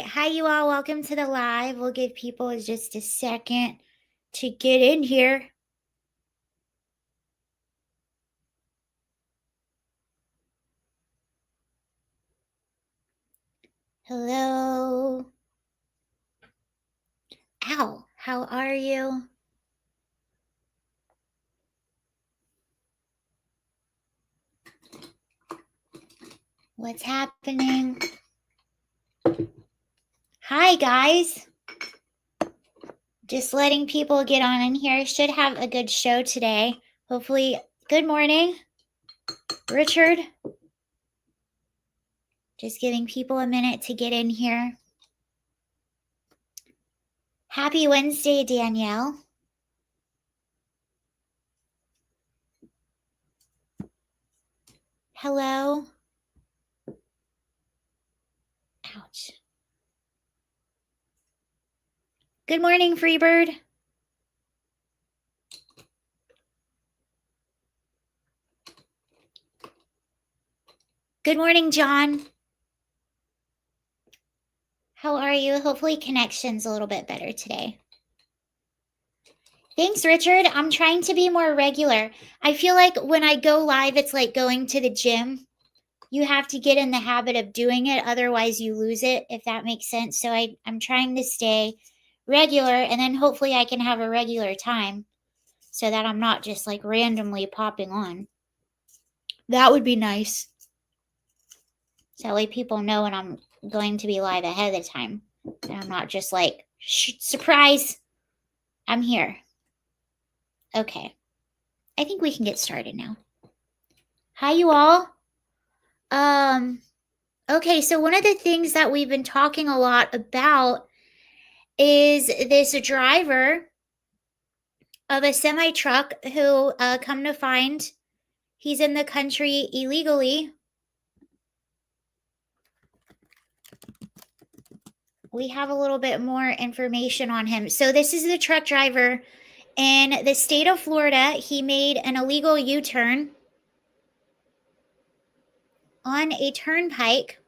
right. Hi, you all. Welcome to the live. We'll give people just a second to get in here. Hello. Ow. How are you? What's happening? Hi, guys. Just letting people get on in here. Should have a good show today. Hopefully. Good morning, Richard. Just giving people a minute to get in here. Happy Wednesday, Danielle. Hello. Ouch. Good morning, Freebird. Good morning, John. How are you? Hopefully connection's a little bit better today. Thanks, Richard. I'm trying to be more regular. I feel like when I go live, it's like going to the gym. You have to get in the habit of doing it. Otherwise, you lose it, if that makes sense. So I'm trying to stay regular, and then hopefully I can have a regular time so that I'm not just like randomly popping on. That would be nice. So that way people know when I'm going to be live ahead of time. And I'm not just like, surprise, I'm here. Okay. I think we can get started now. Hi, you all. Okay, so one of the things that we've been talking a lot about is this driver of a semi-truck who, come to find, he's in the country illegally. We have a little bit more information on him. So this is the truck driver in the state of Florida. He made an illegal U-turn on a turnpike,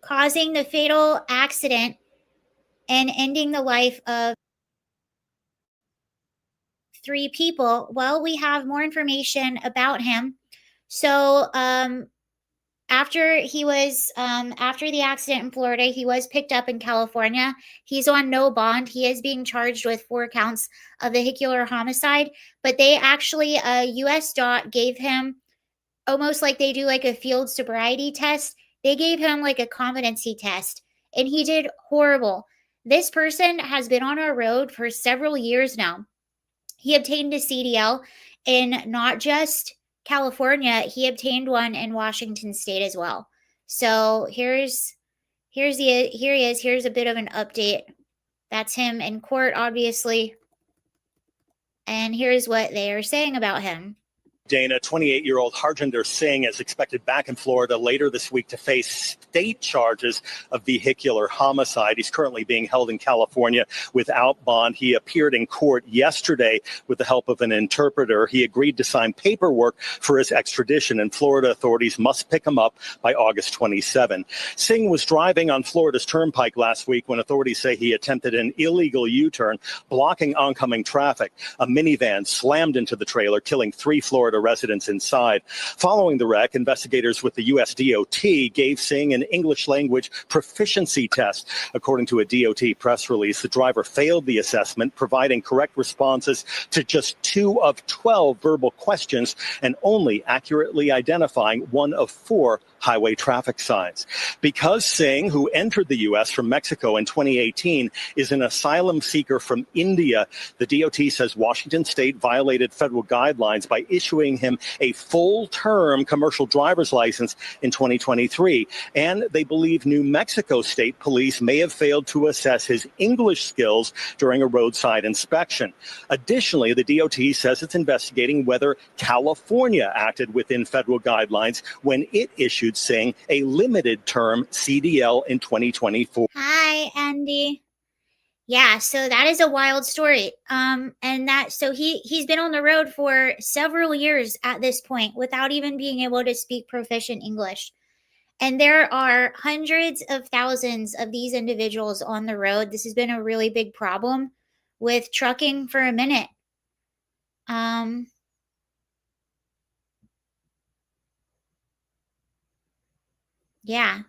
causing the fatal accident and ending the life of 3 people. Well, we have more information about him. So, after the accident in Florida, he was picked up in California. He's on no bond. He is being charged with 4 counts of vehicular homicide, but they actually, US DOT gave him, almost like they do like a field sobriety test, they gave him like a competency test, and he did horrible. This person has been on our road for several years now. He obtained a CDL in not just California, he obtained one in Washington State as well. So here he is. Here's a bit of an update. That's him in court, obviously. And here's what they are saying about him. Dana, 28-year-old Harjinder Singh is expected back in Florida later this week to face state charges of vehicular homicide. He's currently being held in California without bond. He appeared in court yesterday with the help of an interpreter. He agreed to sign paperwork for his extradition, and Florida authorities must pick him up by August 27. Singh was driving on Florida's turnpike last week when authorities say he attempted an illegal U-turn, blocking oncoming traffic. A minivan slammed into the trailer, killing 3 Florida residents inside. Following the wreck, investigators with the U.S. DOT gave Singh an English language proficiency test. According to a DOT press release, the driver failed the assessment, providing correct responses to just 2 of 12 verbal questions and only accurately identifying 1 of 4 highway traffic signs. Because Singh, who entered the U.S. from Mexico in 2018, is an asylum seeker from India, the DOT says Washington State violated federal guidelines by issuing him a full-term commercial driver's license in 2023. And they believe New Mexico State Police may have failed to assess his English skills during a roadside inspection. Additionally, the DOT says it's investigating whether California acted within federal guidelines when it issued Singh a limited term CDL in 2024. Hi, Andy. Yeah, so that is a wild story. So he's been on the road for several years at this point without even being able to speak proficient English. And there are hundreds of thousands of these individuals on the road. This has been a really big problem with trucking for a minute. Yeah.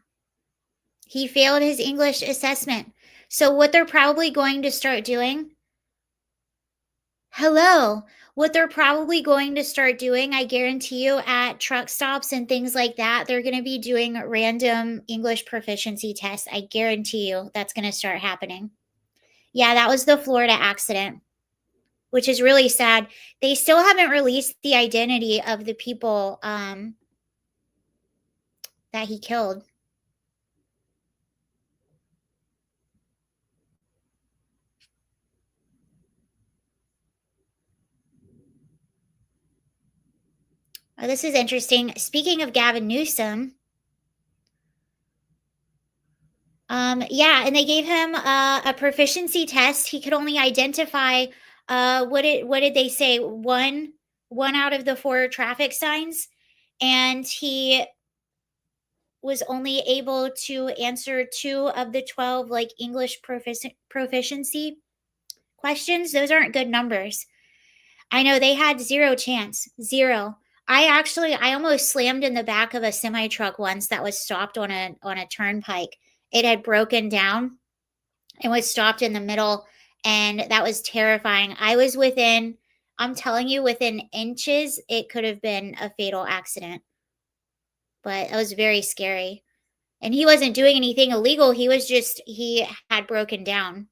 He failed his English assessment. So what they're probably going to start doing, what they're probably going to start doing, I guarantee you, at truck stops and things like that, they're going to be doing random English proficiency tests. I guarantee you that's going to start happening. Yeah, that was the Florida accident, which is really sad. They still haven't released the identity of the people that he killed. Oh, this is interesting. Speaking of Gavin Newsom, yeah, and they gave him a proficiency test. He could only identify what did they say? One out of the 4 traffic signs, and he was only able to answer 2 of the 12 like English proficiency questions. Those aren't good numbers. I know they had 0 chance. 0. I almost slammed in the back of a semi truck once that was stopped on a turnpike. It had broken down and was stopped in the middle, and that was terrifying. I was within, I'm telling you, within inches, it could have been a fatal accident. But it was very scary. And he wasn't doing anything illegal. He had broken down.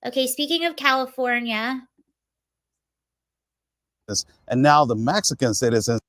Okay, speaking of California. And now the Mexican citizens.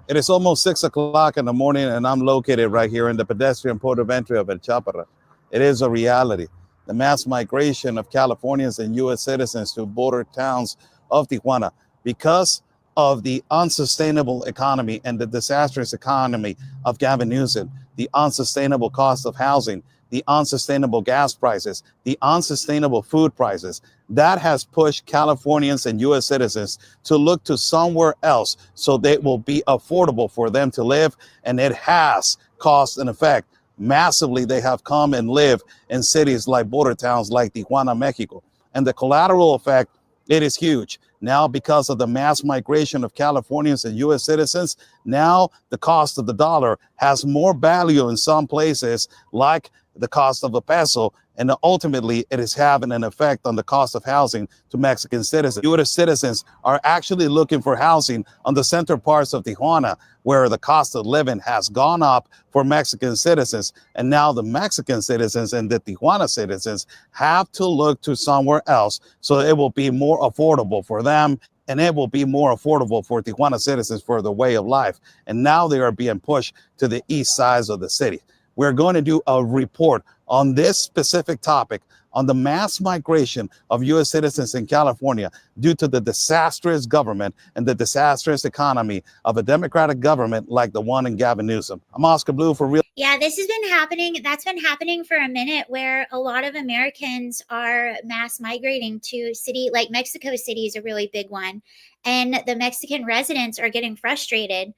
It is almost 6 o'clock in the morning, and I'm located right here in the pedestrian port of entry of El Chapara. It is a reality. The mass migration of Californians and U.S. citizens to border towns of Tijuana because of the unsustainable economy and the disastrous economy of Gavin Newsom, the unsustainable cost of housing, the unsustainable gas prices, the unsustainable food prices. That has pushed Californians and U.S. citizens to look to somewhere else so that it will be affordable for them to live. And it has caused an effect. Massively, they have come and live in cities like border towns like Tijuana, Mexico. And the collateral effect, it is huge. Now, because of the mass migration of Californians and U.S. citizens, now the cost of the dollar has more value in some places, like the cost of a peso, and ultimately it is having an effect on the cost of housing to Mexican citizens. U.S. citizens are actually looking for housing on the center parts of Tijuana, where the cost of living has gone up for Mexican citizens. And now the Mexican citizens and the Tijuana citizens have to look to somewhere else so it will be more affordable for them, and it will be more affordable for Tijuana citizens for the way of life. And now they are being pushed to the east sides of the city. We're going to do a report on this specific topic, on the mass migration of U.S. citizens in California due to the disastrous government and the disastrous economy of a Democratic government like the one in Gavin Newsom. I'm Oscar Blue for Real. Yeah, this has been happening. That's been happening for a minute, where a lot of Americans are mass migrating to city, like Mexico City is a really big one. And the Mexican residents are getting frustrated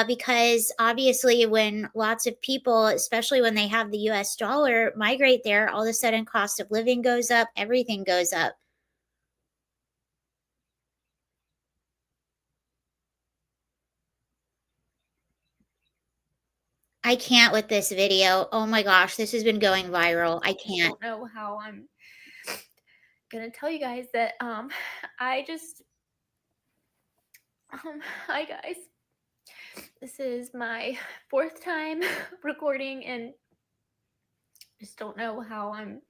because obviously when lots of people, especially when they have the US dollar, migrate there, all of a sudden cost of living goes up, everything goes up. I can't with this video. Oh my gosh, this has been going viral. I can't. I don't know how I'm gonna tell you guys that I just hi guys. This is my 4th time recording, and just don't know how I'm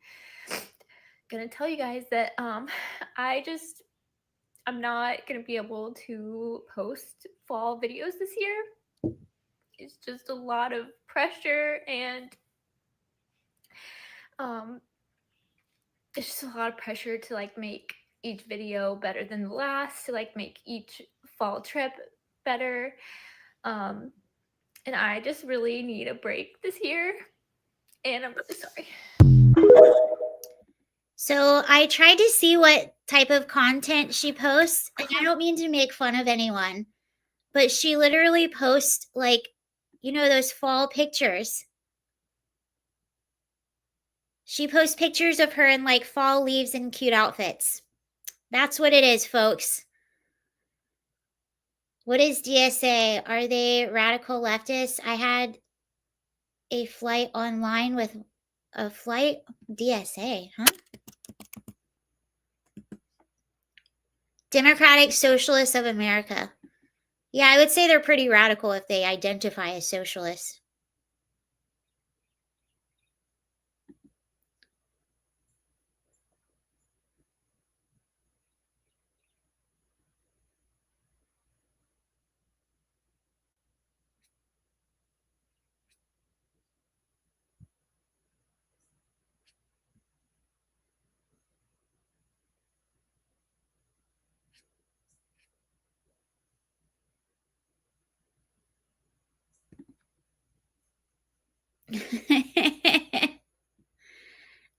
gonna tell you guys that I'm not gonna be able to post fall videos this year. It's just a lot of pressure, and it's just a lot of pressure to like make each video better than the last, to like make each fall trip better. And I just really need a break this year, and I'm really sorry. So I tried to see what type of content she posts, and I don't mean to make fun of anyone, but she literally posts like you know, those fall pictures. She posts pictures of her in like fall leaves and cute outfits. That's what it is, folks. What is DSA? Are they radical leftists? I had a flight online with a flight DSA, huh? Democratic Socialists of America. Yeah, I would say they're pretty radical if they identify as socialists.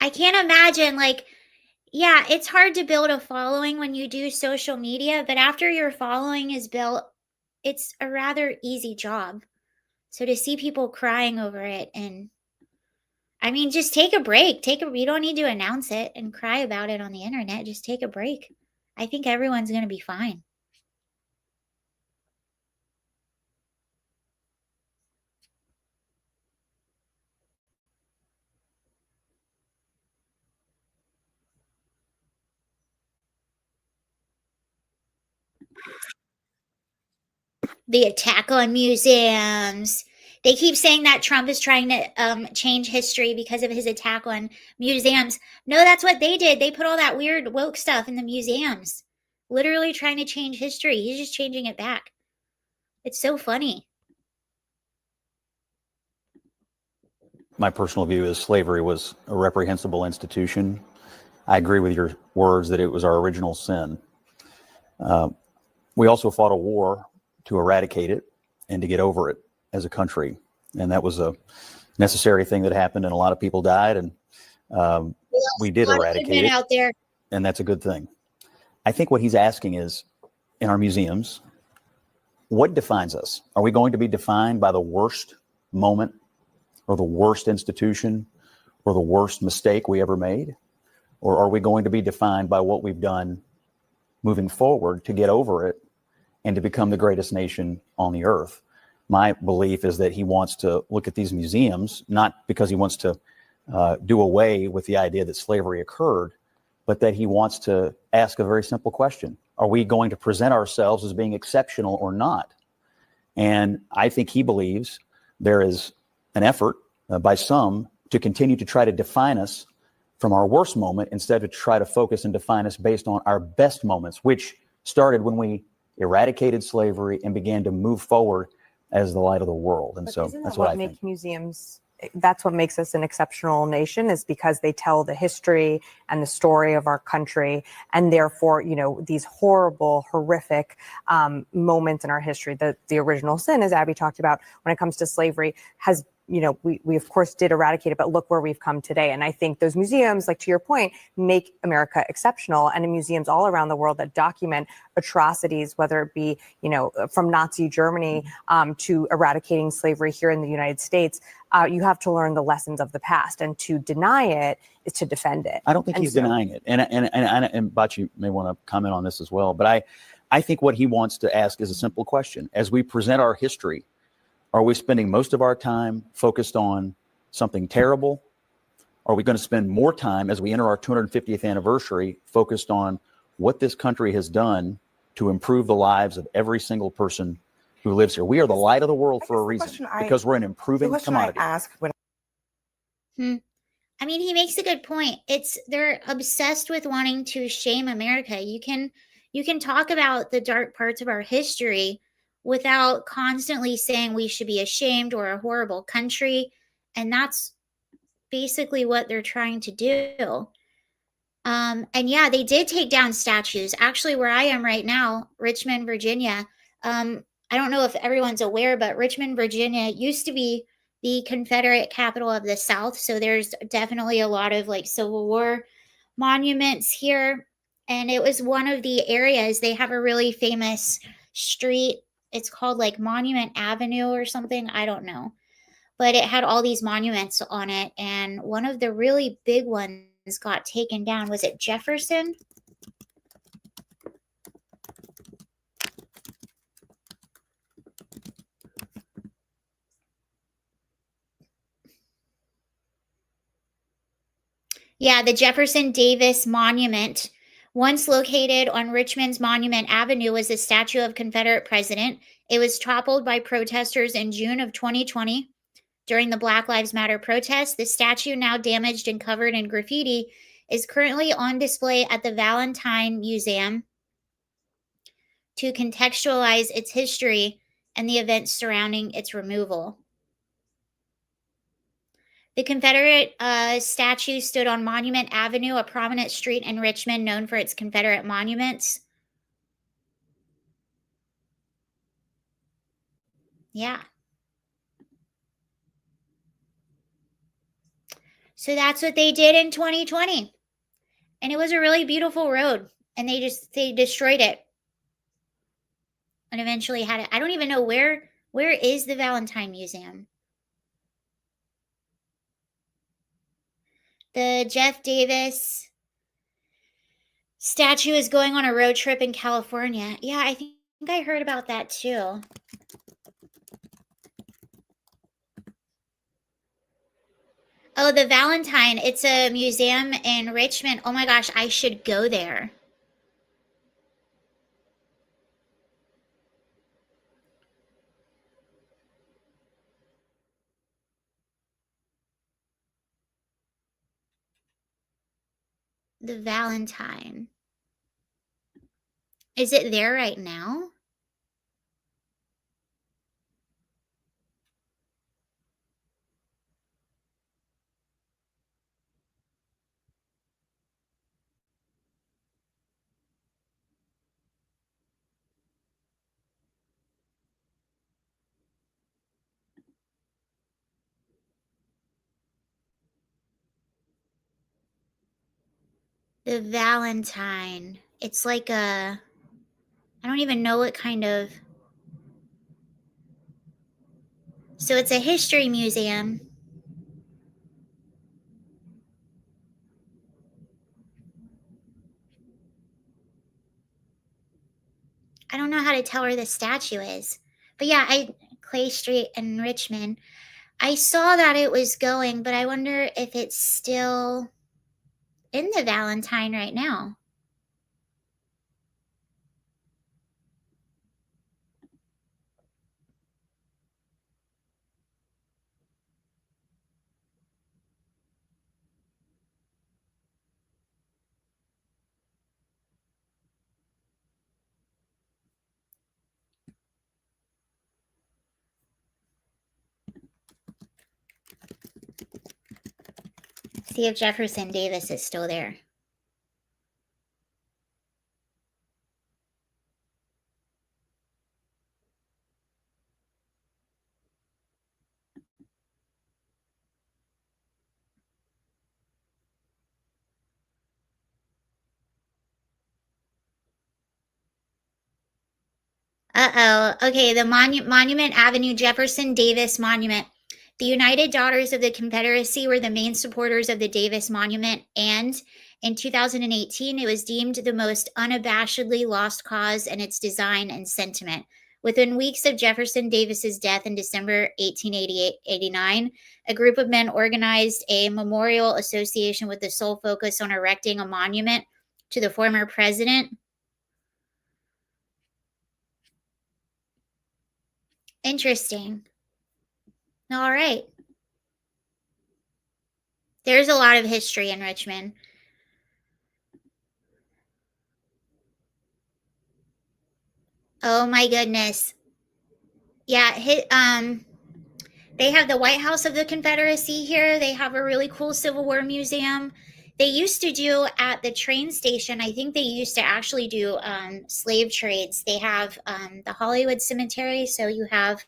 I can't imagine, like, yeah, it's hard to build a following when you do social media, but after your following is built, it's a rather easy job. So to see people crying over it, and I mean, just take a break. You don't need to announce it and cry about it on the internet. Just take a break. I think everyone's going to be fine. The attack on museums. They keep saying that Trump is trying to change history because of his attack on museums. No, that's what they did. They put all that weird woke stuff in the museums. Literally trying to change history. He's just changing it back. It's so funny. My personal view is slavery was a reprehensible institution. I agree with your words that it was our original sin. We also fought a war to eradicate it and to get over it as a country. And that was a necessary thing that happened, and a lot of people died, and we did eradicate it, out there. and that's a good thing. I think what he's asking is, in our museums, what defines us? Are we going to be defined by the worst moment or the worst institution or the worst mistake we ever made? Or are we going to be defined by what we've done moving forward to get over it and to become the greatest nation on the earth? My belief is that he wants to look at these museums, not because he wants to do away with the idea that slavery occurred, but that he wants to ask a very simple question. Are we going to present ourselves as being exceptional or not? And I think he believes there is an effort by some to continue to try to define us from our worst moment instead of try to focus and define us based on our best moments, which started when we eradicated slavery and began to move forward as the light of the world. And so that's what I think. Museums, that's what makes us an exceptional nation, is because they tell the history and the story of our country. And therefore, you know, these horrible, horrific moments in our history, the original sin, as Abby talked about, when it comes to slavery, has, you know, we of course did eradicate it, but look where we've come today. And I think those museums, like to your point, make America exceptional. And in museums all around the world that document atrocities, whether it be, you know, from Nazi Germany to eradicating slavery here in the United States, you have to learn the lessons of the past, and to deny it is to defend it. I don't think he's denying it. And Bachi may want to comment on this as well. But I think what he wants to ask is a simple question. As we present our history, are we spending most of our time focused on something terrible? Are we going to spend more time as we enter our 250th anniversary focused on what this country has done to improve the lives of every single person who lives here? We are the light of the world for a reason, because we're an improving commodity. I mean, he makes a good point. They're obsessed with wanting to shame America. You can talk about the dark parts of our history without constantly saying we should be ashamed or a horrible country. And that's basically what they're trying to do. And yeah, they did take down statues. Actually, where I am right now, Richmond, Virginia. I don't know if everyone's aware, but Richmond, Virginia used to be the Confederate capital of the South. So there's definitely a lot of like Civil War monuments here. And it was one of the areas, they have a really famous street it's called like Monument Avenue or something. I don't know. But it had all these monuments on it. And one of the really big ones got taken down. Was it Jefferson? Yeah, the Jefferson Davis Monument, once located on Richmond's Monument Avenue, was a statue of Confederate president. It was toppled by protesters in June of 2020 during the Black Lives Matter protests. The statue, now damaged and covered in graffiti, is currently on display at the Valentine Museum to contextualize its history and the events surrounding its removal. The Confederate statue stood on Monument Avenue, a prominent street in Richmond known for its Confederate monuments. Yeah. So that's what they did in 2020. And it was a really beautiful road. And they destroyed it. And eventually had it. I don't even know where is the Valentine Museum. The Jeff Davis statue is going on a road trip in California. Yeah, I think I heard about that too. Oh, the Valentine. It's a museum in Richmond. Oh my gosh, I should go there. The Valentine. Is it there right now? The Valentine. It's like I don't even know what kind of. So it's a history museum. I don't know how to tell where the statue is. But yeah, Clay Street in Richmond. I saw that it was going, but I wonder if it's still in the Valentine right now. See if Jefferson Davis is still there. Uh-oh. Okay, the Monument Avenue Jefferson Davis Monument. The United Daughters of the Confederacy were the main supporters of the Davis Monument, and in 2018, it was deemed the most unabashedly lost cause in its design and sentiment. Within weeks of Jefferson Davis's death in December 1889, a group of men organized a memorial association with the sole focus on erecting a monument to the former president. Interesting. All right. There's a lot of history in Richmond. Oh my goodness. Yeah, they have the White House of the Confederacy here. They have a really cool Civil War museum. They used to do at the train station, I think they used to actually do slave trades. They have the Hollywood Cemetery, so you have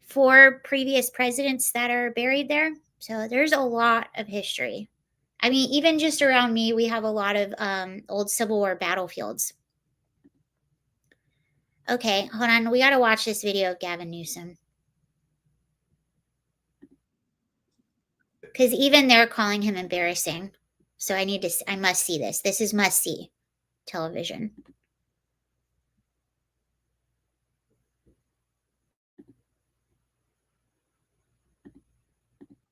4 previous presidents that are buried there. So there's a lot of history. I mean, even just around me, we have a lot of old Civil War battlefields. Okay, hold on. We got to watch this video of Gavin Newsom. Because even they're calling him embarrassing. So I must see this. This is must see television.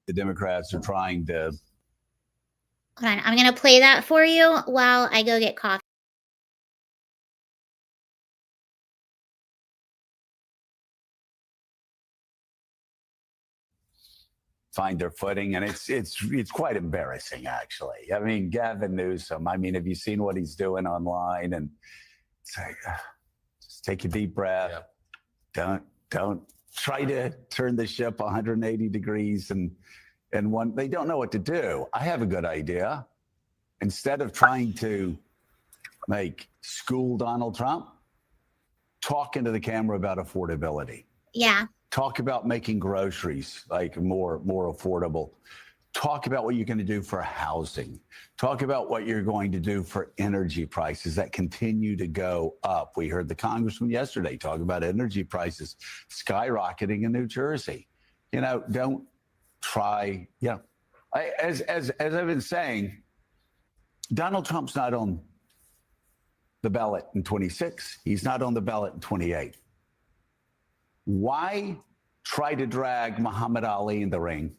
The Democrats are trying to. Hold on. I'm going to play that for you while I go get coffee. Find their footing, and it's quite embarrassing, actually. I mean, Gavin Newsom. I mean, have you seen what he's doing online? And it's like, just take a deep breath. Yeah. Don't try to turn the ship 180 degrees and they don't know what to do. I have a good idea. Instead of trying to make school Donald Trump, talk into the camera about affordability. Yeah. Talk about making groceries like more affordable. Talk about what you're going to do for housing. Talk about what you're going to do for energy prices that continue to go up. We heard the congressman yesterday talk about energy prices skyrocketing in New Jersey. You know, don't try, as I've been saying, Donald Trump's not on the ballot in 26. He's not on the ballot in 28. Why try to drag Muhammad Ali in the ring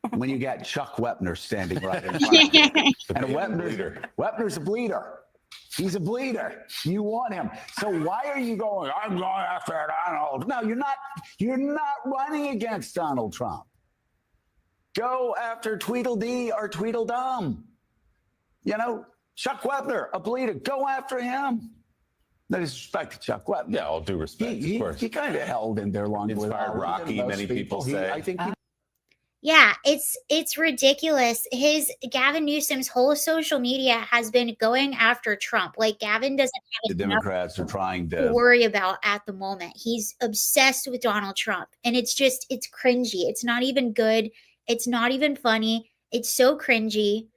when you got Chuck Wepner standing right in front of you? And Wepner's a bleeder. He's a bleeder. You want him. So why are you going, I'm going after Donald? No, you're not. You're not running against Donald Trump. Go after Tweedledee or Tweedledum. You know, Chuck Wepner, a bleeder. Go after him. No disrespect to Chuck Wepner. Yeah, all due respect, of course. He kind of held in there long with Inspired Rocky, many people say. I think Yeah, it's ridiculous. Gavin Newsom's whole social media has been going after Trump. Like Gavin doesn't have the Democrats are trying to worry about at the moment. He's obsessed with Donald Trump, and it's cringy. It's not even good. It's not even funny. It's so cringy.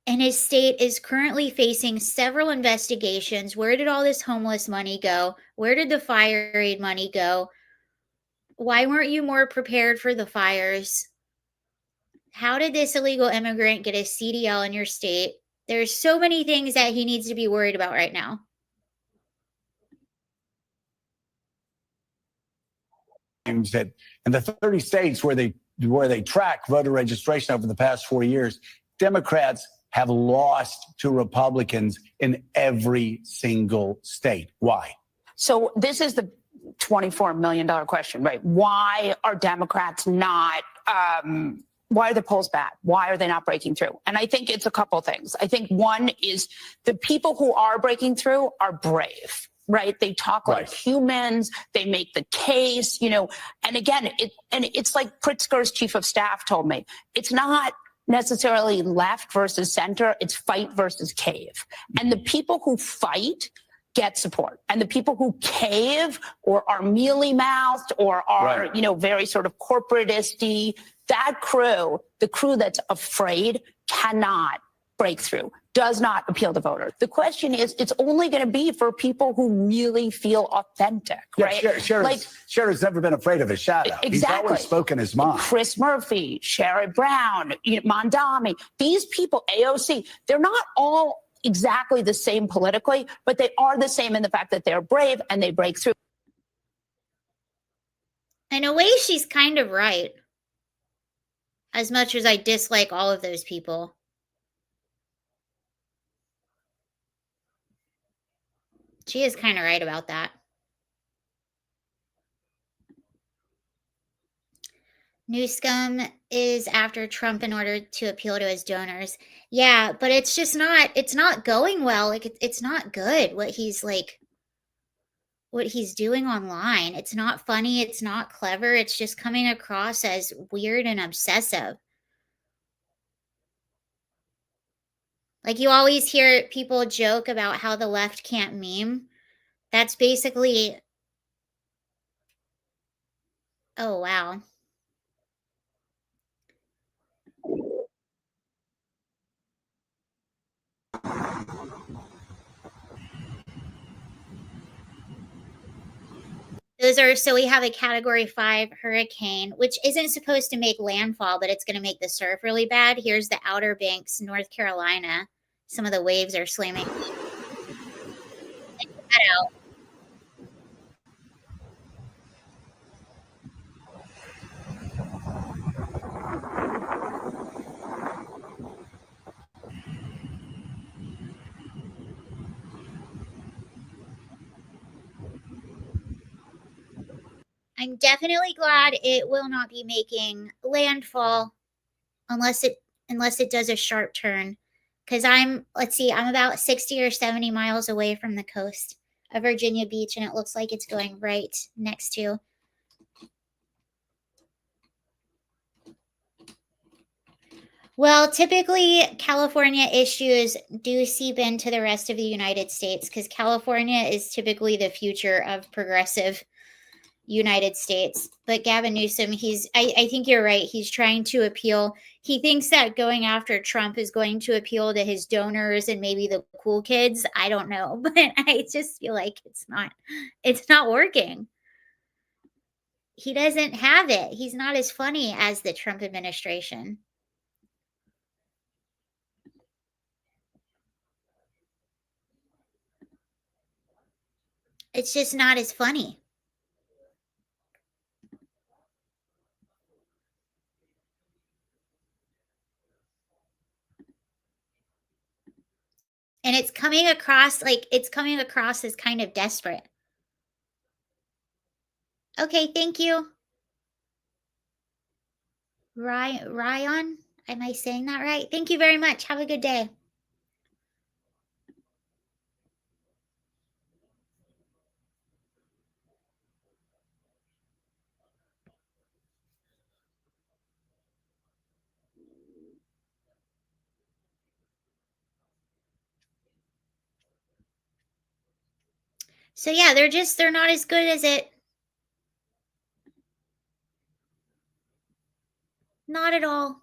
And his state is currently facing several investigations. Where did all this homeless money go? Where did the fire aid money go? Why weren't you more prepared for the fires? How did this illegal immigrant get a CDL in your state? There's so many things that he needs to be worried about right now. that in the 30 states where they track voter registration over the past 4 years, Democrats have lost to Republicans in every single state. Why? So this is the $24 million question, right? Why are Democrats not, why are the polls bad? Why are they not breaking through? And I think it's a couple things. I think one is the people who are breaking through are brave, right? They talk like humans, they make the case, you know, and again, it's like Pritzker's chief of staff told me, it's not necessarily left versus center, it's fight versus cave. And the people who fight get support. And the people who cave or are mealy-mouthed or are, you know, very sort of corporatist-y, that crew, the crew that's afraid, cannot break through, does not appeal to voters. The question is, it's only going to be for people who really feel authentic, right? Sherrod's never been afraid of his shadow. Exactly. He's always spoken his mind. Chris Murphy, Sherrod Brown, Mondami, these people, AOC, they're not all exactly the same politically, but they are the same in the fact that they're brave and they break through. In a way, she's kind of right. As much as I dislike all of those people. She is kind of right about that. Newsom is after Trump in order to appeal to his donors. Yeah, but it's just not, it's not going well. Like, it's not good what he's doing online. It's not funny. It's not clever. It's just coming across as weird and obsessive. Like, you always hear people joke about how the left can't meme. That's basically, oh, wow. So we have a Category 5 hurricane, which isn't supposed to make landfall, but it's going to make the surf really bad. Here's the Outer Banks, North Carolina. Some of the waves are slamming. Check that out. I'm definitely glad it will not be making landfall unless it does a sharp turn. Because I'm about 60 or 70 miles away from the coast of Virginia Beach, and it looks like it's going right next to. Well, typically California issues do seep into the rest of the United States because California is typically the future of progressive United States. But Gavin Newsom, I think you're right. He's trying to appeal. He thinks that going after Trump is going to appeal to his donors and maybe the cool kids. I don't know, but I just feel like it's not working. He doesn't have it. He's not as funny as the Trump administration. It's just not as funny. And it's coming across as kind of desperate. Okay, thank you. Ryan, am I saying that right? Thank you very much. Have a good day. So yeah, they're not as good as it. Not at all.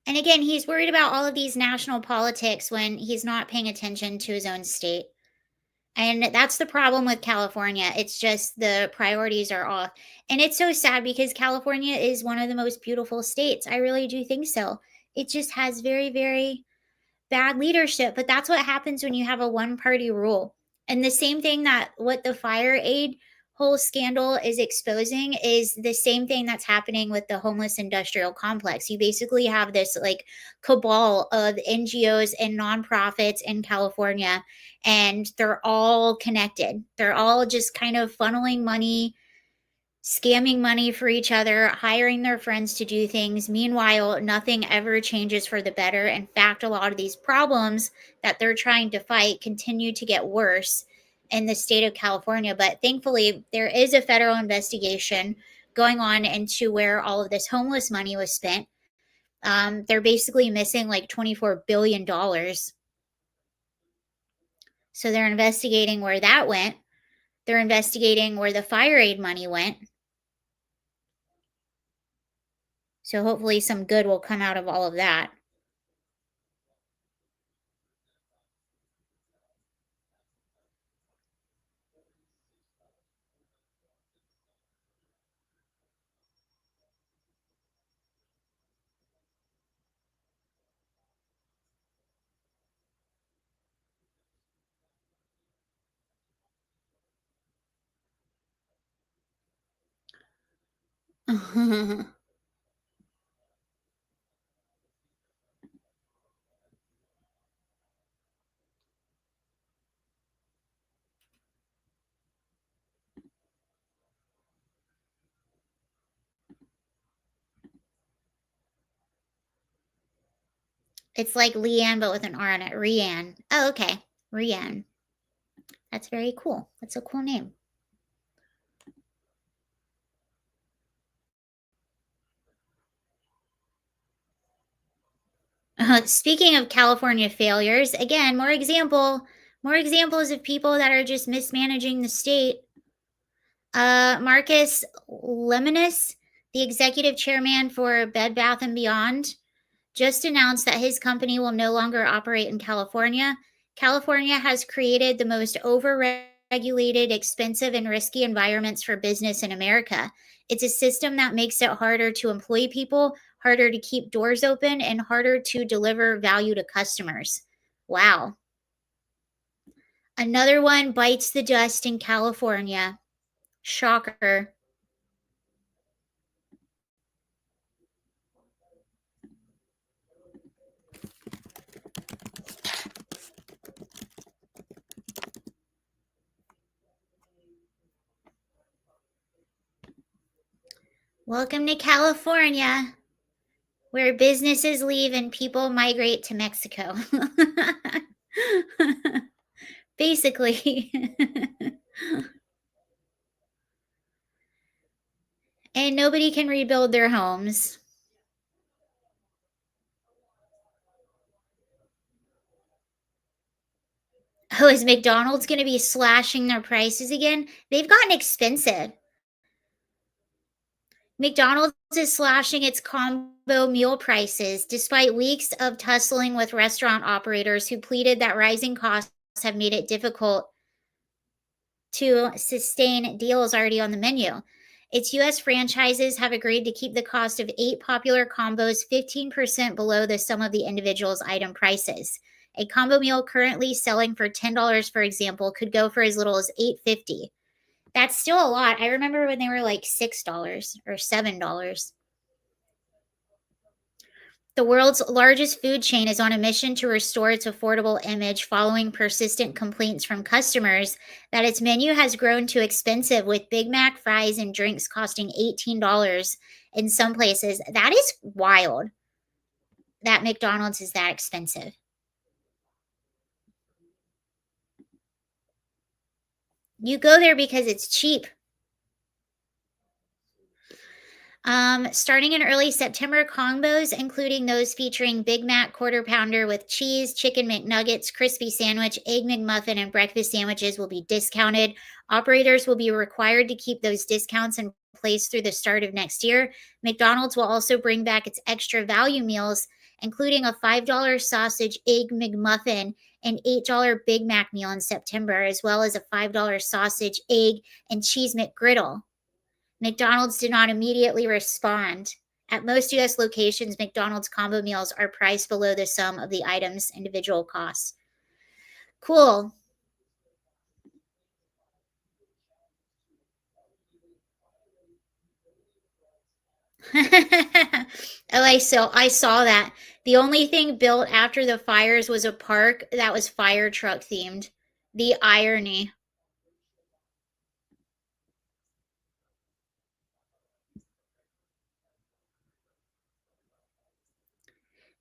And again, he's worried about all of these national politics when he's not paying attention to his own state. And that's the problem with California. It's just the priorities are off. And it's so sad because California is one of the most beautiful states. I really do think so. It just has very, very bad leadership. But that's what happens when you have a one party rule. And the same thing that what the fire aid whole scandal is exposing is the same thing that's happening with the homeless industrial complex. You basically have this like cabal of NGOs and nonprofits in California, and they're all connected. They're all just kind of funneling money, scamming money for each other, hiring their friends to do things. Meanwhile, nothing ever changes for the better. In fact, a lot of these problems that they're trying to fight continue to get worse in the state of California. But thankfully, there is a federal investigation going on into where all of this homeless money was spent. They're basically missing like $24 billion. So they're investigating where that went. They're investigating where the fire aid money went. So hopefully some good will come out of all of that. It's like Leanne, but with an R on it. Rianne. Oh, okay. Rianne. That's very cool. That's a cool name. Speaking of California failures, again, more examples of people that are just mismanaging the state. Marcus Lemonis, the executive chairman for Bed Bath & Beyond, just announced that his company will no longer operate in California. California has created the most overregulated, expensive, and risky environments for business in America. It's a system that makes it harder to employ people, harder to keep doors open, and harder to deliver value to customers. Wow. Another one bites the dust in California. Shocker. Welcome to California, where businesses leave and people migrate to Mexico. Basically. And nobody can rebuild their homes. Oh, is McDonald's going to be slashing their prices again? They've gotten expensive. McDonald's is slashing its combo meal prices despite weeks of tussling with restaurant operators who pleaded that rising costs have made it difficult to sustain deals already on the menu. Its U.S. franchises have agreed to keep the cost of 8 popular combos 15% below the sum of the individual's item prices. A combo meal currently selling for $10, for example, could go for as little as $8.50. That's still a lot. I remember when they were like $6 or $7. The world's largest food chain is on a mission to restore its affordable image following persistent complaints from customers that its menu has grown too expensive, with Big Mac, fries, and drinks costing $18 in some places. That is wild that McDonald's is that expensive. You go there because it's cheap. Starting in early September, combos, including those featuring Big Mac Quarter Pounder with cheese, Chicken McNuggets, crispy sandwich, Egg McMuffin, and breakfast sandwiches will be discounted. Operators will be required to keep those discounts in place through the start of next year. McDonald's will also bring back its extra value meals, including a $5 sausage Egg McMuffin and $8 Big Mac meal in September, as well as a $5 sausage, egg, and cheese McGriddle. McDonald's did not immediately respond. At most U.S. locations, McDonald's combo meals are priced below the sum of the item's individual costs. Cool. Oh, I saw that. The only thing built after the fires was a park that was fire truck themed. The irony.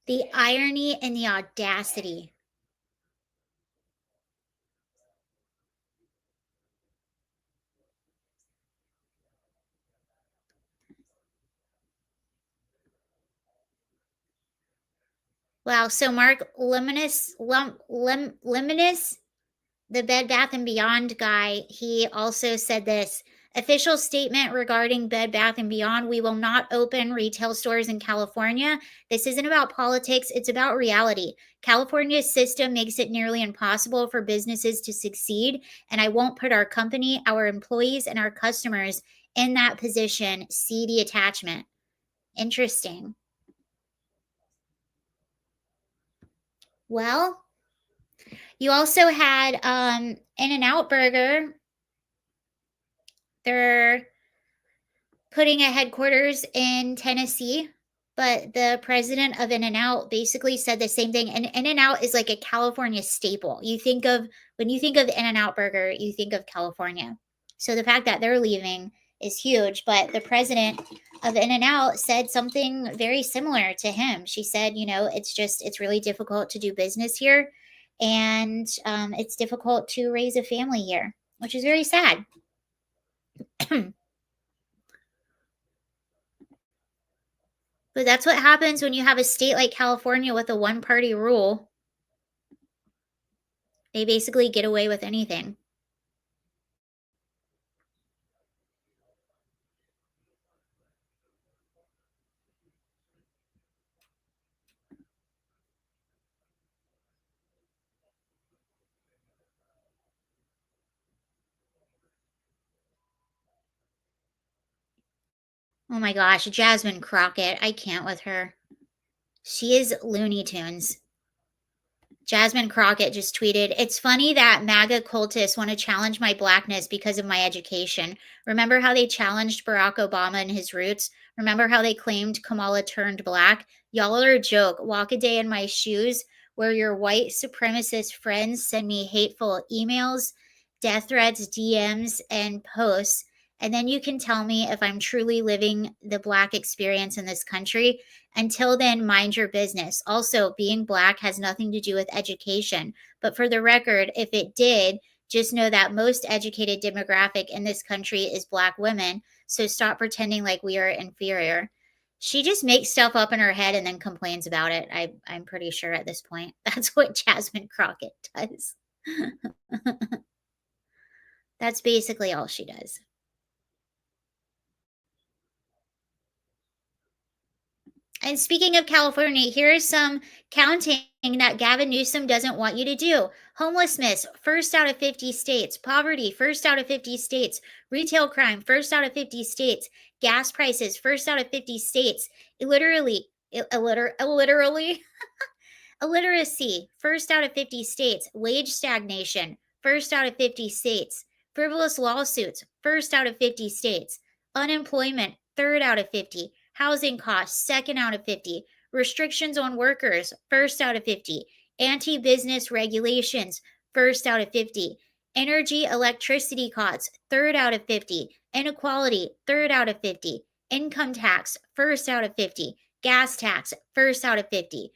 The irony and the audacity. Wow. So Mark Lemonis, the Bed Bath & Beyond guy, he also said this. Official statement regarding Bed Bath & Beyond: we will not open retail stores in California. This isn't about politics, it's about reality. California's system makes it nearly impossible for businesses to succeed, and I won't put our company, our employees, and our customers in that position. See the attachment. Interesting. Well, you also had In-N-Out Burger. They're putting a headquarters in Tennessee, but the president of In-N-Out basically said the same thing. And In-N-Out is like a California staple. When you think of In-N-Out Burger, you think of California. So the fact that they're leaving is huge. But the president of In-N-Out said something very similar to him. She said, it's really difficult to do business here, and it's difficult to raise a family here, which is very sad. But that's what happens when you have a state like California with a one-party rule. They basically get away with anything. Oh my gosh, Jasmine Crockett. I can't with her. She is Looney Tunes. Jasmine Crockett just tweeted, "It's funny that MAGA cultists want to challenge my blackness because of my education. Remember how they challenged Barack Obama and his roots? Remember how they claimed Kamala turned black? Y'all are a joke. Walk a day in my shoes where your white supremacist friends send me hateful emails, death threats, DMs, and posts. And then you can tell me if I'm truly living the black experience in this country. Until then, mind your business. Also, being black has nothing to do with education. But for the record, if it did, just know that most educated demographic in this country is black women. So stop pretending like we are inferior." She just makes stuff up in her head and then complains about it. I'm pretty sure at this point. That's what Jasmine Crockett does. That's basically all she does. And speaking of California, here's some counting that Gavin Newsom doesn't want you to do. Homelessness, first out of 50 states. Poverty, first out of 50 states. Retail crime, first out of 50 states. Gas prices, first out of 50 states. Illiteracy, first out of 50 states. Wage stagnation, first out of 50 states. Frivolous lawsuits, first out of 50 states. Unemployment, third out of 50. Housing costs, second out of 50. Restrictions on workers, first out of 50. Anti-business regulations, first out of 50. Energy, electricity costs, third out of 50. Inequality, third out of 50. Income tax, first out of 50. Gas tax, first out of 50.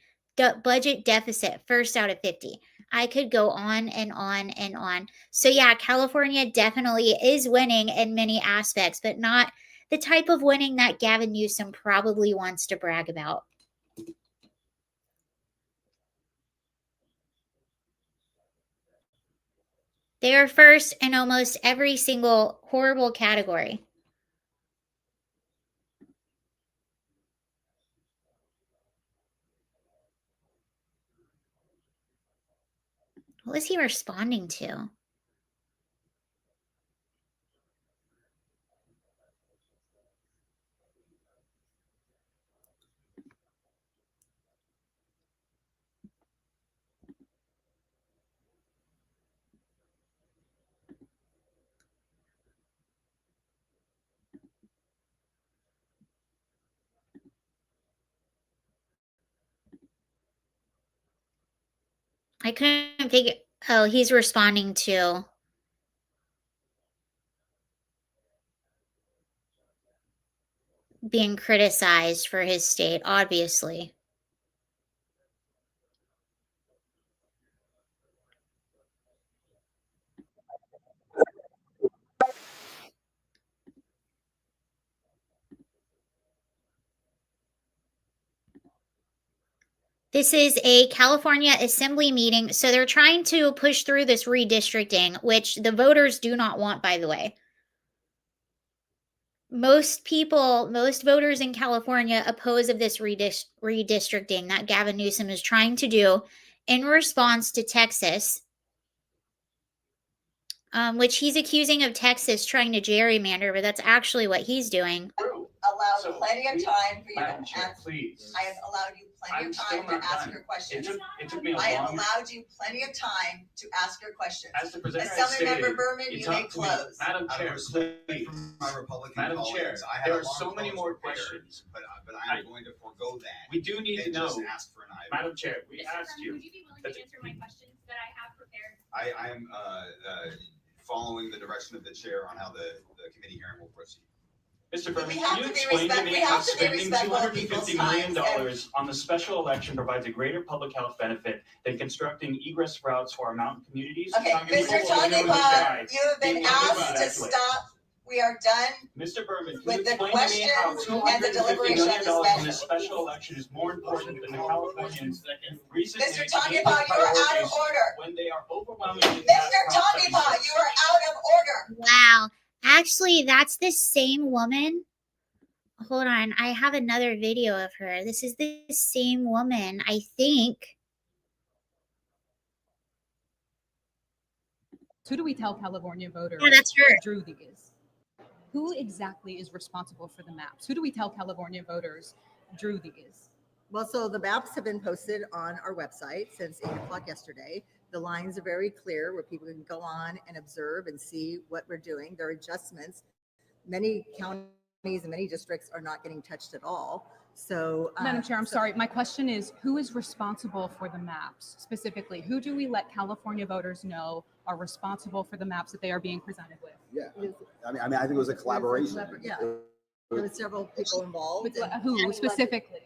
Budget deficit, first out of 50. I could go on and on and on. So yeah, California definitely is winning in many aspects, but not the type of winning that Gavin Newsom probably wants to brag about. They are first in almost every single horrible category. What was he responding to? I couldn't figure. Oh, he's responding to being criticized for his state, obviously. This is a California Assembly meeting, so they're trying to push through this redistricting, which the voters do not want, by the way. Most voters in California oppose of this redistricting that Gavin Newsom is trying to do in response to Texas, which he's accusing of Texas trying to gerrymander, but that's actually what he's doing. Allowed plenty of time for you to ask. Please. I have allowed you plenty of time to ask your questions. It took me a I have allowed you plenty of time to ask your questions. As the presenter Member Berman, you may close. Madam Chair, please. My Republican Madam Chair, there are so many more questions, but I'm going to forego that. We do need to know. Just ask for an item. Madam Chair, we asked you. Would you be willing to answer my questions that I have prepared? I am following the direction of the chair on how the committee hearing will proceed. Mr. Berman, can you explain to me how spending $250 million on the special election provides a greater public health benefit than constructing egress routes for our mountain communities? Okay, Mr. Togeba, you have been asked to stop We are done Mr. Berman, can with you the explain to me how questions and the $250 deliberation of million this in measure. this special election is more important than the Californians recently Mr. made Tongipa, you are out of priorities order. when they are overwhelmingly Mr. Tongipa, you are out of order. Wow. Actually, that's the same woman. Hold on. I have another video of her. This is the same woman, I think. Who do we tell California voters Yeah, that's her. drew these? Who exactly is responsible for the maps? Who do we tell California voters drew these? Well, so the maps have been posted on our website since 8 o'clock yesterday. The lines are very clear where people can go on and observe and see what we're doing. There are adjustments. Many counties and many districts are not getting touched at all. So, Madam Chair, I'm sorry. My question is, who is responsible for the maps specifically? Who do we let California voters know are responsible for the maps that they are being presented with? Yeah, I think it was a collaboration. Yeah, there were several people involved. With who specifically?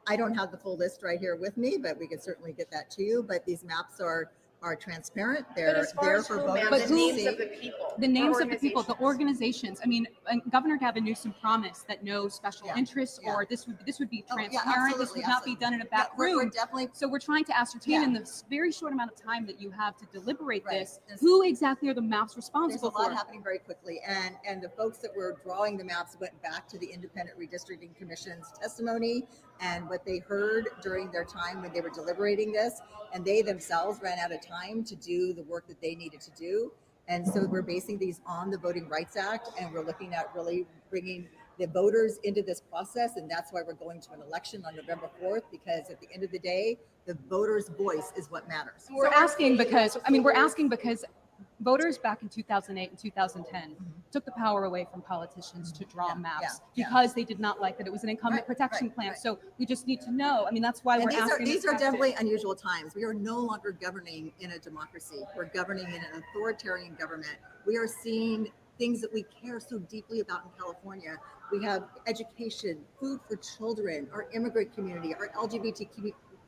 I don't have the full list right here with me, but we can certainly get that to you. But these maps are transparent. They're there for voters. But to names see. of the people, the names of the people, the organizations. I mean, Governor Gavin Newsom promised that no special interests or this would be transparent. This would not be done in a back room. We're definitely. So we're trying to ascertain in this very short amount of time that you have to deliberate this, who exactly are the maps responsible for? There's a lot happening very quickly, and the folks that were drawing the maps went back to the Independent Redistricting Commission's testimony and what they heard during their time when they were deliberating this, and they themselves ran out of time to do the work that they needed to do. And so we're basing these on the Voting Rights Act, and we're looking at really bringing the voters into this process, and that's why we're going to an election on November 4th, because at the end of the day, the voters' voice is what matters. We're asking because voters back in 2008 and 2010 took the power away from politicians to draw maps because they did not like that it was an incumbent protection plan. So we just need to know. I mean, that's why we're asking. These are definitely unusual times. We are no longer governing in a democracy. We're governing in an authoritarian government. We are seeing things that we care so deeply about in California. We have education, food for children, our immigrant community, our LGBT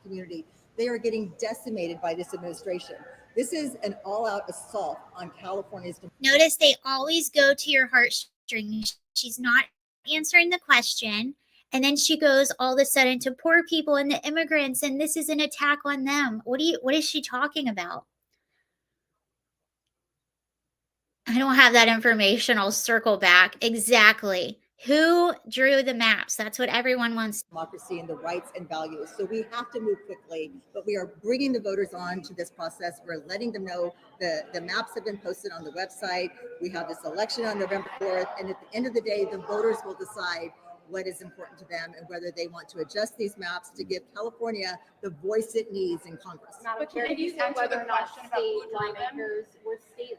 community. They are getting decimated by this administration. This is an all-out assault on California's. Notice they always go to your heartstrings. She's not answering the question. And then she goes all of a sudden to poor people and the immigrants, and this is an attack on them. What is she talking about? I don't have that information. I'll circle back. Exactly. Who drew the maps? That's what everyone wants. Democracy and the rights and values. So we have to move quickly, but we are bringing the voters on to this process. We're letting them know the maps have been posted on the website. We have this election on November 4th. And at the end of the day, the voters will decide what is important to them and whether they want to adjust these maps to give California the voice it needs in Congress. But can you answer whether or not state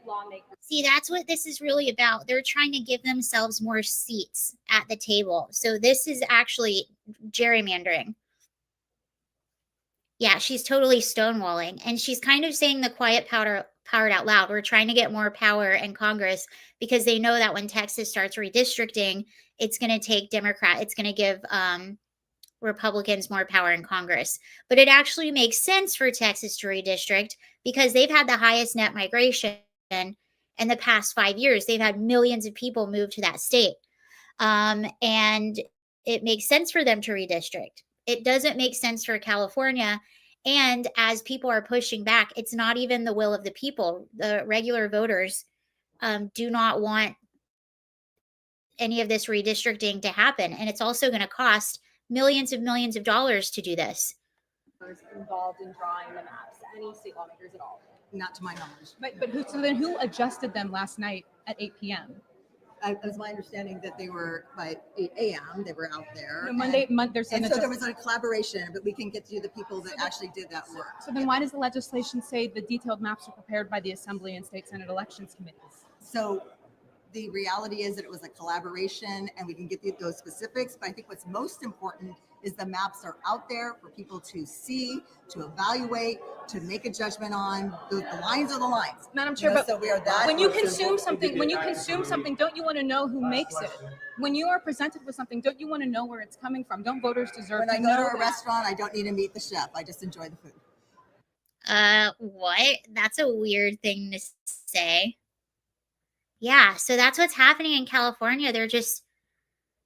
lawmakers See, that's what this is really about. They're trying to give themselves more seats at the table. So this is actually gerrymandering. Yeah, she's totally stonewalling. And she's kind of saying the quiet part out loud. We're trying to get more power in Congress because they know that when Texas starts redistricting, it's going to take it's going to give Republicans more power in Congress. But it actually makes sense for Texas to redistrict because they've had the highest net migration in the past 5 years. They've had millions of people move to that state. And it makes sense for them to redistrict. It doesn't make sense for California. And as people are pushing back, it's not even the will of the people. The regular voters do not want any of this redistricting to happen. And it's also going to cost millions of dollars to do this. involved in drawing the maps? Any state lawmakers at all? Not to my knowledge. But so then who adjusted them last night at 8 p.m.? It was my understanding that they were by 8 a.m. They were out there. No, Monday, and so there was a collaboration, but we can get to the people that actually did that work. So then why does the legislation say the detailed maps are prepared by the Assembly and State Senate Elections Committees? So the reality is that it was a collaboration, and we can get those specifics. But I think what's most important is the maps are out there for people to see, to evaluate, to make a judgment on. The lines are the lines. Madam Chair, but so we are that. When you consume something, don't you want to know who makes it? When you are presented with something, don't you want to know where it's coming from? Don't voters deserve to know? When I go to a restaurant, I don't need to meet the chef. I just enjoy the food. What? That's a weird thing to say. Yeah, so that's what's happening in California. They're just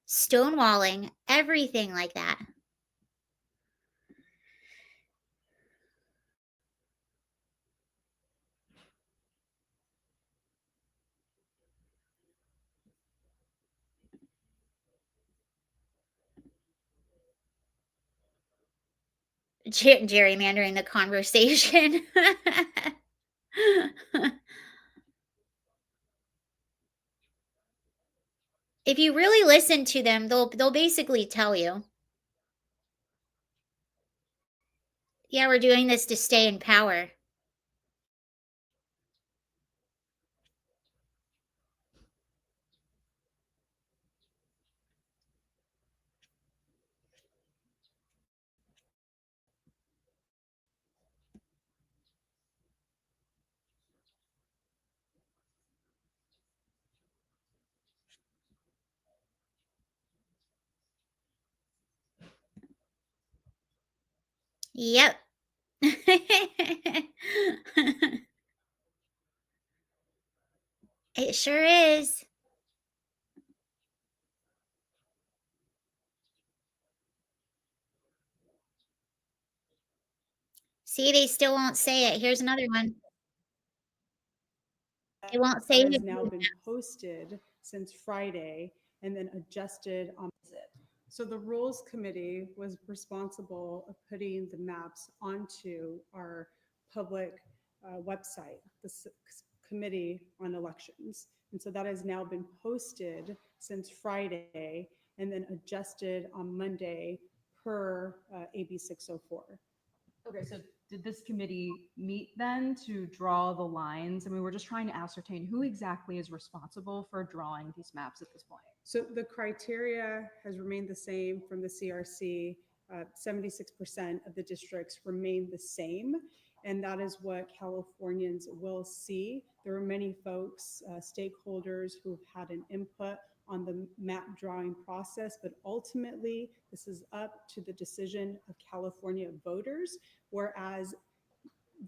stonewalling everything like that. Gerrymandering the conversation. If you really listen to them, they'll basically tell you. Yeah, we're doing this to stay in power. Yep. It sure is. See, they still won't say it. Here's another one. They won't say It has it. now been posted since Friday and then adjusted on it. So the Rules Committee was responsible of putting the maps onto our public website, the Committee on Elections. And so that has now been posted since Friday and then adjusted on Monday per AB 604. Okay, so did this committee meet then to draw the lines? I mean, we're just trying to ascertain who exactly is responsible for drawing these maps at this point. So the criteria has remained the same from the CRC. 76% of the districts remain the same, and that is what Californians will see. There are many folks, stakeholders who have had an input on the map drawing process, but ultimately this is up to the decision of California voters, whereas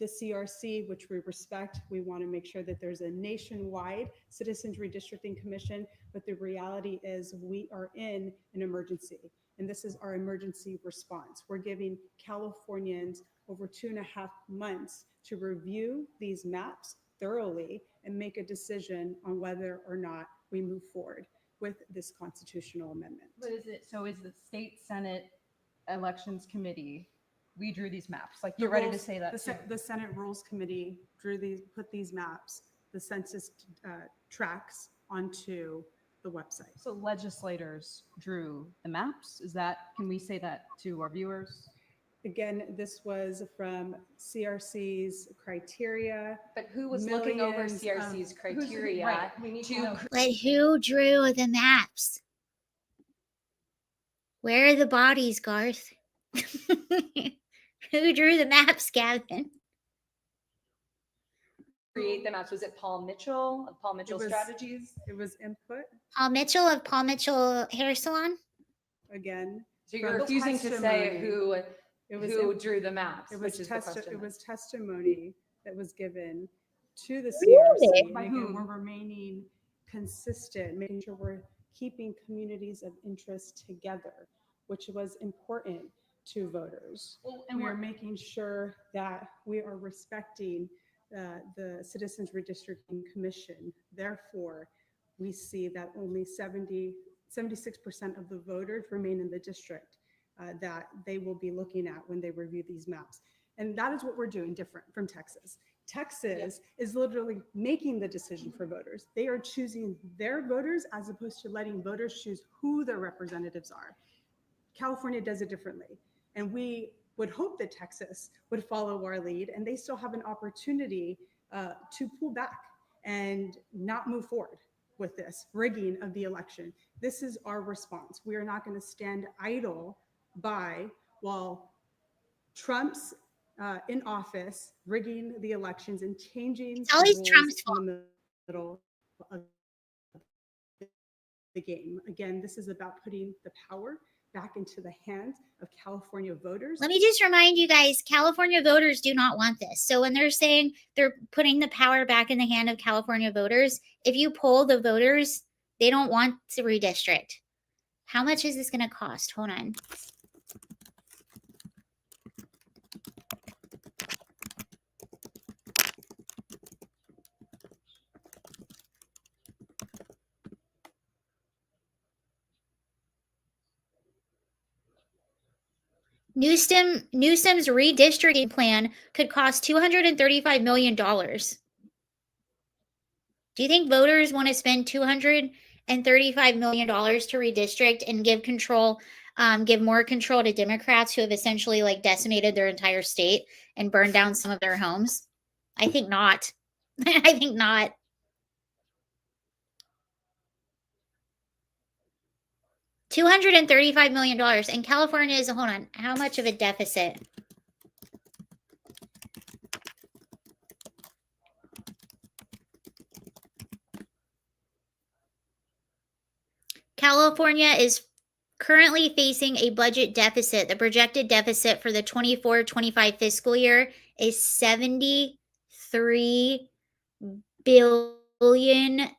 the CRC, which we respect, we want to make sure that there's a nationwide Citizens Redistricting Commission, but the reality is we are in an emergency, and this is our emergency response. We're giving Californians over 2.5 months to review these maps thoroughly and make a decision on whether or not we move forward with this constitutional amendment. But is the state Senate elections committee, we drew these maps, like you're ready to say that the Senate Rules Committee put these maps, the census tracks onto the website. So legislators drew the maps. Can we say that to our viewers? Again, this was from CRC's criteria. But who was looking over CRC's criteria? Right. We need to know. But who drew the maps? Where are the bodies, Garth? Who drew the maps, Gavin? Create the maps. Was it Paul Mitchell of Paul Mitchell Strategies? It was input. Paul Mitchell of Paul Mitchell Hair Salon? Again. So you're refusing to say who drew the maps, which is the question. It was testimony that was given to the CRC. By Again, whom? we're remaining consistent, making sure we're keeping communities of interest together, which was important to voters. Well, and we're making sure that we are respecting the Citizens Redistricting Commission. Therefore, we see that only 76% of the voters remain in the district that they will be looking at when they review these maps. And that is what we're doing different from Texas. Texas is literally making the decision for voters. They are choosing their voters as opposed to letting voters choose who their representatives are. California does it differently. And we would hope that Texas would follow our lead, and they still have an opportunity to pull back and not move forward with this rigging of the election. This is our response. We are not going to stand idle by while Trump's in office rigging the elections and changing It's always the Trump's rules in the middle of the game. Again, this is about putting the power back into the hands of California voters. Let me just remind you guys, California voters do not want this. So when they're saying they're putting the power back in the hand of California voters, if you poll the voters, they don't want to redistrict. How much is this going to cost? Hold on. Newsom's redistricting plan could cost $235 million. Do you think voters want to spend $235 million to redistrict and give control, give more control to Democrats who have essentially like decimated their entire state and burned down some of their homes? I think not. I think not. $235 million. And California is, hold on, how much of a deficit? California is currently facing a budget deficit. The projected deficit for the 24-25 fiscal year is $73 billion.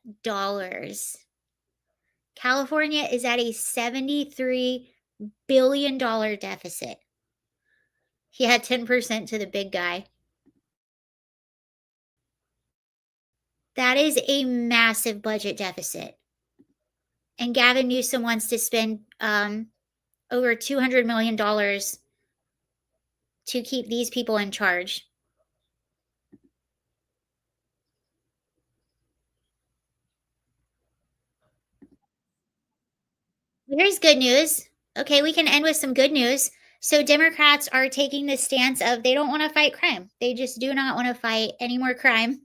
California is at a $73 billion deficit. Yeah, 10% to the big guy. That is a massive budget deficit. And Gavin Newsom wants to spend over $200 million to keep these people in charge. Here's good news. Okay, we can end with some good news. So Democrats are taking the stance of they don't want to fight crime. They just do not want to fight any more crime.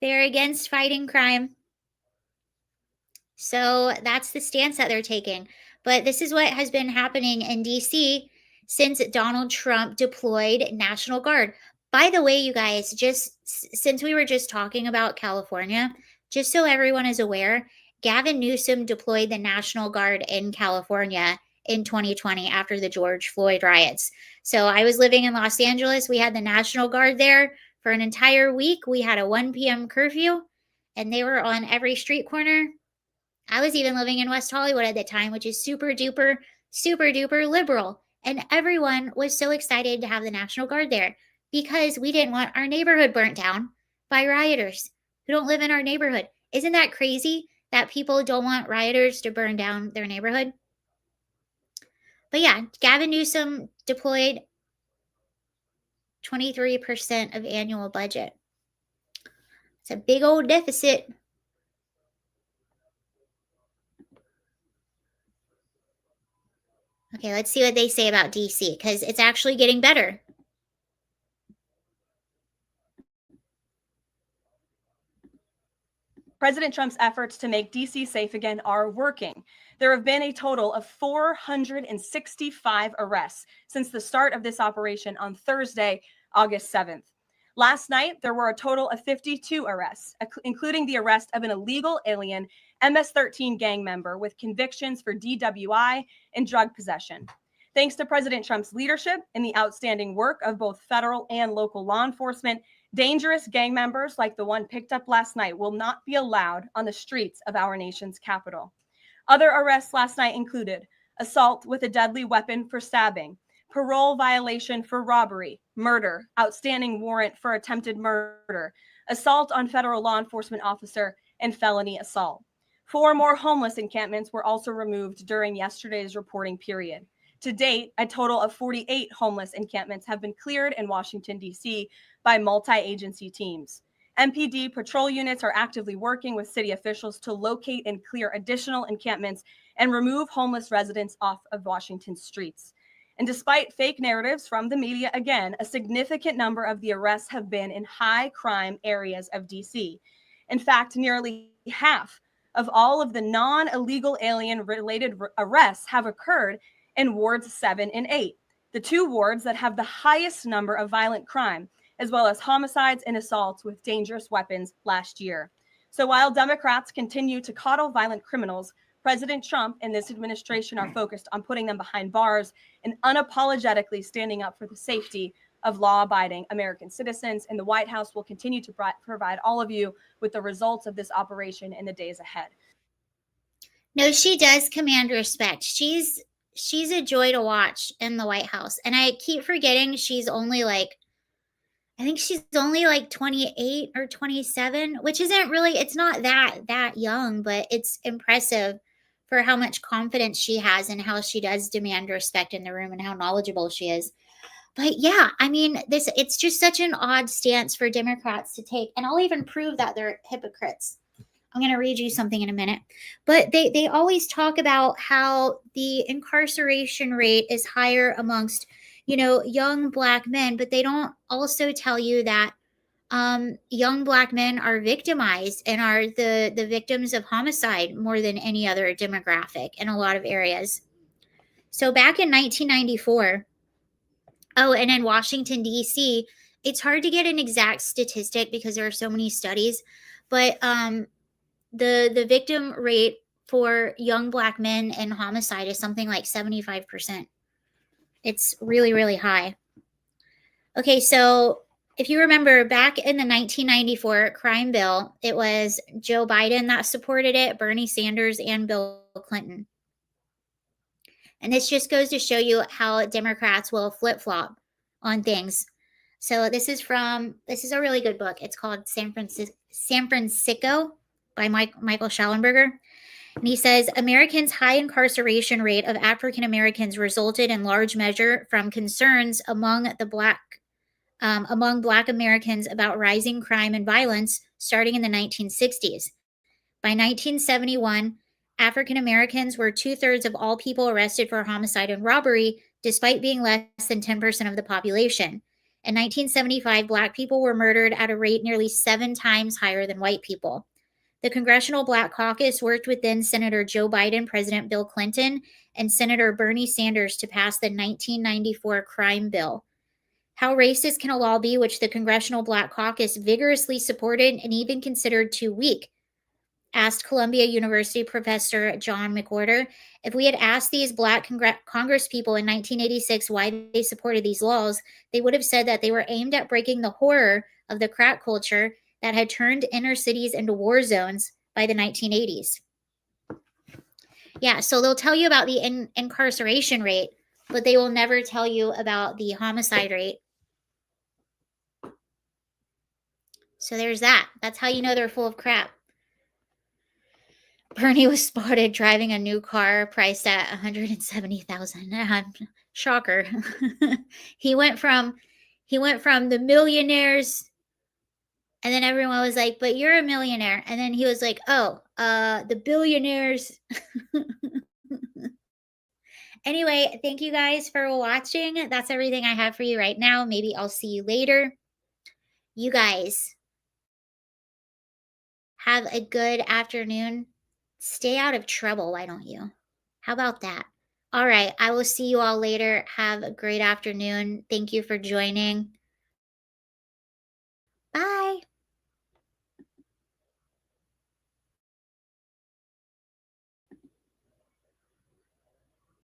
They're against fighting crime. So that's the stance that they're taking. But this is what has been happening in DC since Donald Trump deployed National Guard. By the way, you guys, just since we were just talking about California, just so everyone is aware, Gavin Newsom deployed the National Guard in California in 2020 after the George Floyd riots. So I was living in Los Angeles. We had the National Guard there for an entire week. We had a 1 p.m. curfew, and they were on every street corner. I was even living in West Hollywood at the time, which is super duper liberal. And everyone was so excited to have the National Guard there because we didn't want our neighborhood burnt down by rioters who don't live in our neighborhood. Isn't that crazy that people don't want rioters to burn down their neighborhood? But yeah, Gavin Newsom deployed 23% of annual budget. It's a big old deficit. Okay, let's see what they say about DC, because it's actually getting better. President Trump's efforts to make DC safe again are working. There have been a total of 465 arrests since the start of this operation on Thursday, August 7th. Last night, there were a total of 52 arrests, including the arrest of an illegal alien MS-13 gang member with convictions for DWI and drug possession. Thanks to President Trump's leadership and the outstanding work of both federal and local law enforcement, dangerous gang members like the one picked up last night will not be allowed on the streets of our nation's capital. Other arrests last night included assault with a deadly weapon for stabbing, parole violation for robbery, murder, outstanding warrant for attempted murder, assault on federal law enforcement officer, and felony assault. 4 more homeless encampments were also removed during yesterday's reporting period. To date, a total of 48 homeless encampments have been cleared in Washington, D.C. by multi-agency teams. MPD patrol units are actively working with city officials to locate and clear additional encampments and remove homeless residents off of Washington's streets. And despite fake narratives from the media, again, a significant number of the arrests have been in high crime areas of DC. In fact, nearly half of all of the non-illegal alien related arrests have occurred in wards 7 and 8, the 2 wards that have the highest number of violent crime, as well as homicides and assaults with dangerous weapons last year. So while Democrats continue to coddle violent criminals, President Trump and this administration are focused on putting them behind bars and unapologetically standing up for the safety of law-abiding American citizens. And the White House will continue to provide all of you with the results of this operation in the days ahead. No, she does command respect. She's a joy to watch in the White House. And I keep forgetting she's only like, I think she's only like 28 or 27, which isn't really, it's not that young, but it's impressive for how much confidence she has and how she does demand respect in the room and how knowledgeable she is. But yeah, I mean, it's just such an odd stance for Democrats to take. And I'll even prove that they're hypocrites. I'm going to read you something in a minute. But they always talk about how the incarceration rate is higher amongst, young Black men, but they don't also tell you that young Black men are victimized and are the victims of homicide more than any other demographic in a lot of areas. So back in 1994, and in Washington, D.C., it's hard to get an exact statistic because there are so many studies, but the victim rate for young Black men in homicide is something like 75%. It's really, really high. Okay, so if you remember back in the 1994 crime bill, it was Joe Biden that supported it, Bernie Sanders, and Bill Clinton. And this just goes to show you how Democrats will flip-flop on things. So this is a really good book. It's called San Francisco by Michael Schallenberger. And he says, Americans' high incarceration rate of African Americans resulted in large measure from concerns among Black Americans about rising crime and violence starting in the 1960s. By 1971, African Americans were 2/3 of all people arrested for homicide and robbery, despite being less than 10% of the population. In 1975, Black people were murdered at a rate nearly 7 times higher than white people. The Congressional Black Caucus worked with then Senator Joe Biden, President Bill Clinton, and Senator Bernie Sanders to pass the 1994 crime bill. How racist can a law be which the Congressional Black Caucus vigorously supported and even considered too weak? Asked Columbia University professor John McWhorter. If we had asked these Black congresspeople in 1986 why they supported these laws, they would have said that they were aimed at breaking the horror of the crack culture that had turned inner cities into war zones by the 1980s. Yeah, so they'll tell you about the incarceration rate, but they will never tell you about the homicide rate. So there's that. That's how you know they're full of crap. Bernie was spotted driving a new car priced at $170,000. Shocker. He went from the millionaires, and then everyone was like, but you're a millionaire. And then he was like, the billionaires. Anyway, thank you guys for watching. That's everything I have for you right now. Maybe I'll see you later. You guys have a good afternoon. Stay out of trouble, why don't you? How about that? All right, I will see you all later. Have a great afternoon. Thank you for joining.